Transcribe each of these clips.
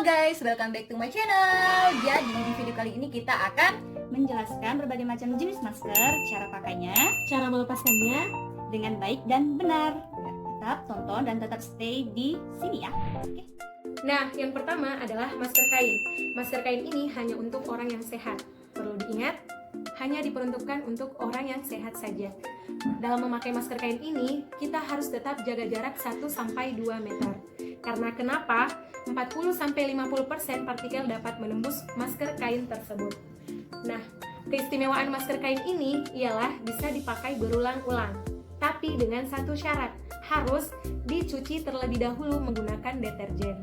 guys, welcome back to my channel. Jadi di video kali ini kita akan menjelaskan berbagai macam jenis masker, cara pakainya, cara melepaskannya. dengan baik dan benar. Tetap tonton dan tetap stay di sini ya. Oke. Nah, yang pertama adalah masker kain. Masker kain ini hanya untuk orang yang sehat. Perlu diingat, hanya diperuntukkan untuk orang yang sehat saja. Dalam memakai masker kain ini, kita harus tetap jaga jarak 1-2 meter. Karena kenapa? 40-50% partikel dapat menembus masker kain tersebut. Nah, keistimewaan masker kain ini ialah bisa dipakai berulang-ulang. Tapi dengan satu syarat, harus dicuci terlebih dahulu menggunakan deterjen.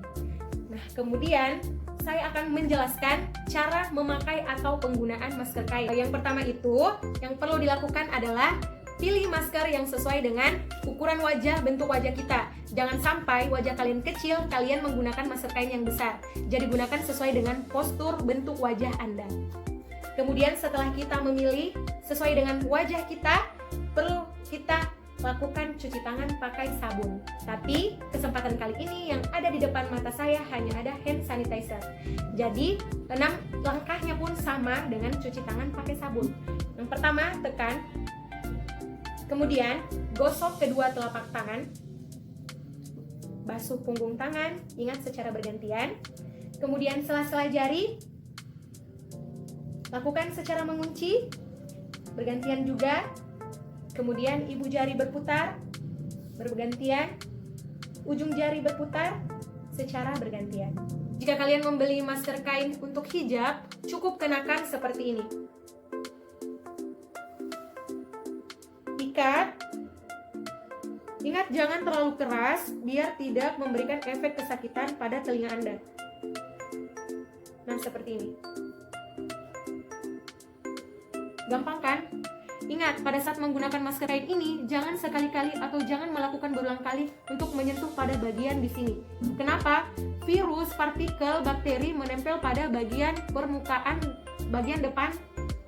Nah, kemudian saya akan menjelaskan cara memakai atau penggunaan masker kain. Yang pertama itu, yang perlu dilakukan adalah pilih masker yang sesuai dengan ukuran wajah, bentuk wajah kita. Jangan sampai wajah kalian kecil, kalian menggunakan masker kain yang besar. Jadi gunakan sesuai dengan postur bentuk wajah Anda. Kemudian setelah kita memilih sesuai dengan wajah kita, perlu kita lakukan cuci tangan pakai sabun. Tapi kesempatan kali ini yang ada di depan mata saya hanya ada hand sanitizer. Jadi 6 langkahnya pun sama dengan cuci tangan pakai sabun. Yang pertama, tekan. Kemudian gosok kedua telapak tangan. Basuh punggung tangan, ingat secara bergantian. Kemudian sela-sela jari lakukan secara mengunci, bergantian juga. Kemudian ibu jari berputar, bergantian. Ujung jari berputar, secara bergantian. Jika kalian membeli masker kain untuk hijab, cukup kenakan seperti ini. Ikat. Ingat jangan terlalu keras, biar tidak memberikan efek kesakitan pada telinga Anda. Nah, seperti ini. Gampang kan? Ingat, pada saat menggunakan masker kain ini, jangan sekali-kali atau jangan melakukan berulang kali untuk menyentuh pada bagian di sini. Kenapa? Virus, partikel, bakteri menempel pada bagian permukaan, bagian depan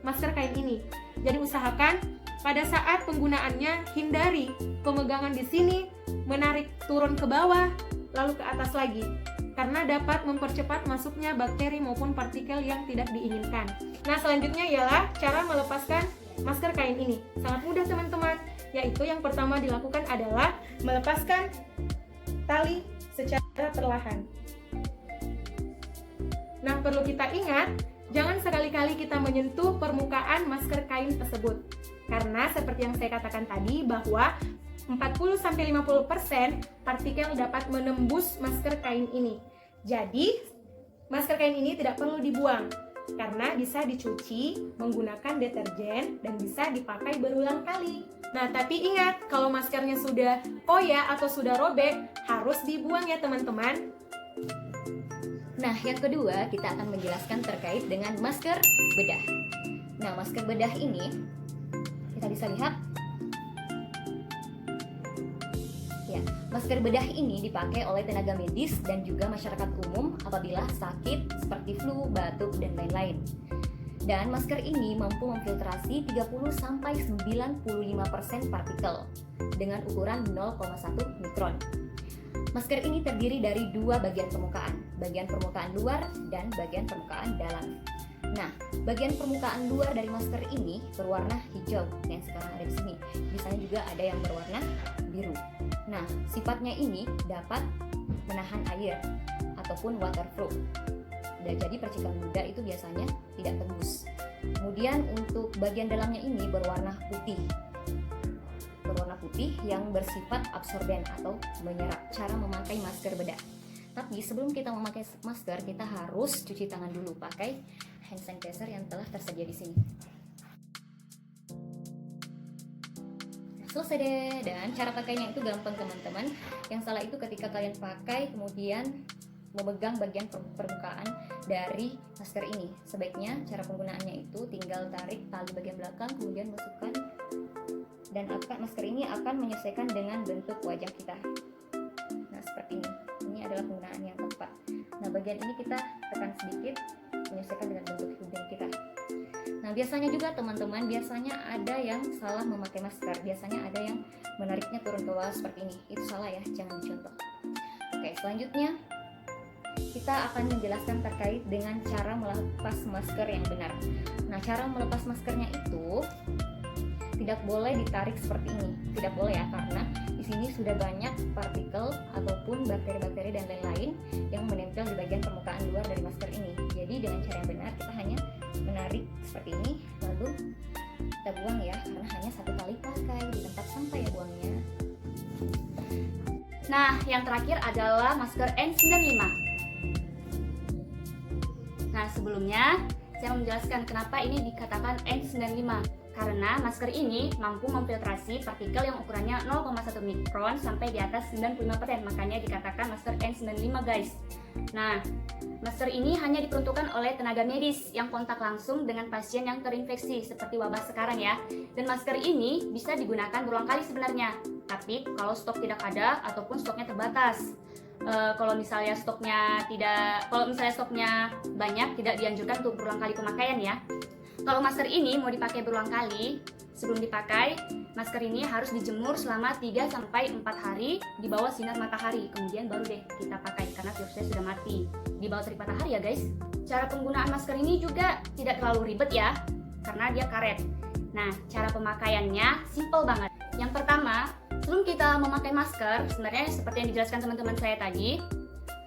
masker kain ini. Jadi usahakan pada saat penggunaannya, hindari pemegangan di sini, menarik turun ke bawah, lalu ke atas lagi. Karena dapat mempercepat masuknya bakteri maupun partikel yang tidak diinginkan. Nah, selanjutnya ialah cara melepaskan masker kain ini. Sangat mudah teman-teman, yaitu yang pertama dilakukan adalah melepaskan tali secara perlahan. Nah, perlu kita ingat, jangan sekali-kali kita menyentuh permukaan masker kain tersebut. Karena seperti yang saya katakan tadi bahwa 40-50% partikel dapat menembus masker kain ini. Jadi, masker kain ini tidak perlu dibuang karena bisa dicuci menggunakan deterjen dan bisa dipakai berulang kali. Nah, tapi ingat, kalau maskernya sudah koyak atau sudah robek, harus dibuang ya teman-teman. Nah, yang kedua kita akan menjelaskan terkait dengan masker bedah. Nah, masker bedah ini kita bisa lihat. Ya, masker bedah ini dipakai oleh tenaga medis dan juga masyarakat umum apabila sakit seperti flu, batuk, dan lain-lain. Dan masker ini mampu memfiltrasi 30-95% partikel dengan ukuran 0,1 mikron. Masker ini terdiri dari dua bagian permukaan luar dan bagian permukaan dalam. Nah, bagian permukaan luar dari masker ini berwarna hijau yang sekarang ada di sini. Biasanya juga ada yang berwarna biru. Nah, sifatnya ini dapat menahan air ataupun waterproof. Dan jadi percikan ludah itu biasanya tidak tembus. Kemudian untuk bagian dalamnya ini berwarna putih. Berwarna putih yang bersifat absorben atau menyerap. Cara memakai masker bedah. Tapi sebelum kita memakai masker, kita harus cuci tangan dulu pakai hand sanitizer yang telah tersedia di sini. Selesai deh, dan cara pakainya itu gampang teman-teman. Yang salah itu ketika kalian pakai kemudian memegang bagian permukaan dari masker ini. Sebaiknya cara penggunaannya itu tinggal tarik tali bagian belakang, kemudian masukkan, dan masker ini akan menyesuaikan dengan bentuk wajah kita. Nah, seperti ini. Ini adalah penggunaan yang tepat. Nah, bagian ini kita tekan sedikit, menyesuaikan dengan bentuk hidung kita. Nah, biasanya juga teman-teman, ada yang salah memakai masker. Biasanya ada yang menariknya turun ke bawah seperti ini. Itu salah ya, jangan dicontoh. Oke, selanjutnya kita akan menjelaskan terkait dengan cara melepas masker yang benar. Nah, cara melepas maskernya itu tidak boleh ditarik seperti ini, tidak boleh ya, karena di sini sudah banyak partikel ataupun bakteri-bakteri dan lain-lain yang menempel di bagian permukaan luar dari masker ini. Jadi dengan cara yang benar kita hanya menarik seperti ini, lalu kita buang ya, karena hanya satu kali pakai di tempat sampah ya buangnya. Nah, yang terakhir adalah masker N95. Nah, sebelumnya saya mau menjelaskan kenapa ini dikatakan N95. Karena masker ini mampu memfiltrasi partikel yang ukurannya 0,1 mikron sampai di atas 95%, makanya dikatakan masker N95 guys. Nah, masker ini hanya diperuntukkan oleh tenaga medis yang kontak langsung dengan pasien yang terinfeksi seperti wabah sekarang ya. Dan masker ini bisa digunakan berulang kali sebenarnya, tapi kalau stok tidak ada ataupun stoknya terbatas. Kalau misalnya stoknya banyak, tidak dianjurkan untuk berulang kali pemakaian ya. Kalau masker ini mau dipakai berulang kali, sebelum dipakai, masker ini harus dijemur selama 3-4 hari di bawah sinar matahari. Kemudian baru deh kita pakai karena virusnya sudah mati. Di bawah terik matahari ya guys. Cara penggunaan masker ini juga tidak terlalu ribet ya, karena dia karet. Nah, cara pemakaiannya simple banget. Yang pertama, sebelum kita memakai masker, sebenarnya seperti yang dijelaskan teman-teman saya tadi,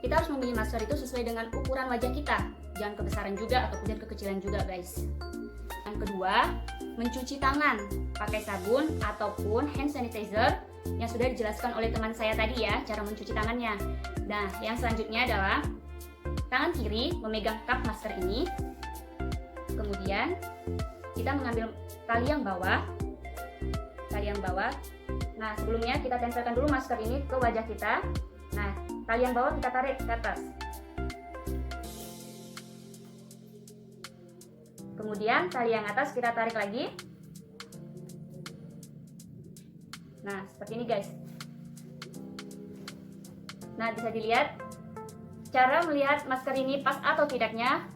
kita harus memilih masker itu sesuai dengan ukuran wajah kita. Jangan kebesaran juga ataupun jangan kekecilan juga guys. Yang kedua, mencuci tangan pakai sabun ataupun hand sanitizer yang sudah dijelaskan oleh teman saya tadi ya, cara mencuci tangannya. Nah, yang selanjutnya adalah tangan kiri memegang kap masker ini. Kemudian kita mengambil tali yang bawah. Nah, sebelumnya kita tempelkan dulu masker ini ke wajah kita. Nah, tali yang bawah kita tarik ke atas. Kemudian tali yang atas kita tarik lagi. Nah, seperti ini guys. Nah, bisa dilihat cara melihat masker ini pas atau tidaknya.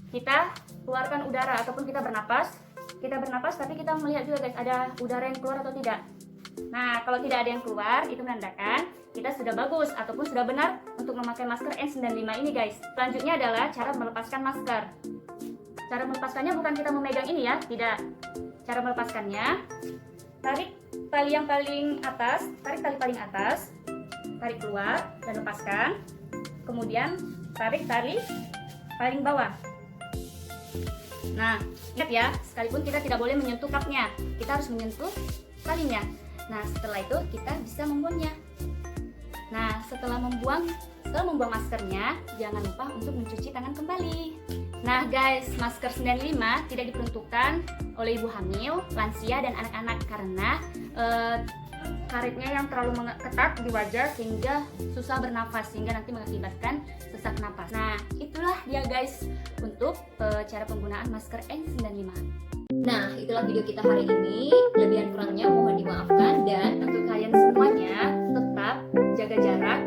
Kita keluarkan udara ataupun kita bernapas. Kita bernapas tapi kita melihat juga guys, ada udara yang keluar atau tidak. Nah, kalau tidak ada yang keluar, itu menandakan kita sudah bagus ataupun sudah benar untuk memakai masker N95 ini guys. Selanjutnya adalah cara melepaskan masker. Cara melepaskannya bukan kita memegang ini ya, tidak. Cara melepaskannya, tarik tali yang paling atas, tarik tali paling atas, tarik keluar dan lepaskan. Kemudian tarik tali paling bawah. Nah, ingat ya, sekalipun kita tidak boleh menyentuh kapnya, kita harus menyentuh talinya. Nah, setelah itu kita bisa membuangnya. Nah, setelah membuang maskernya, jangan lupa untuk mencuci tangan kembali. Nah guys, masker 95 tidak diperuntukkan oleh ibu hamil, lansia, dan anak-anak karena karetnya yang terlalu ketat di wajah sehingga susah bernafas, sehingga nanti mengakibatkan sesak napas. Nah, itulah dia guys untuk cara penggunaan masker N95. Nah, itulah video kita hari ini. Lebihan kurangnya mohon dimaafkan, dan untuk kalian semuanya tetap jaga jarak,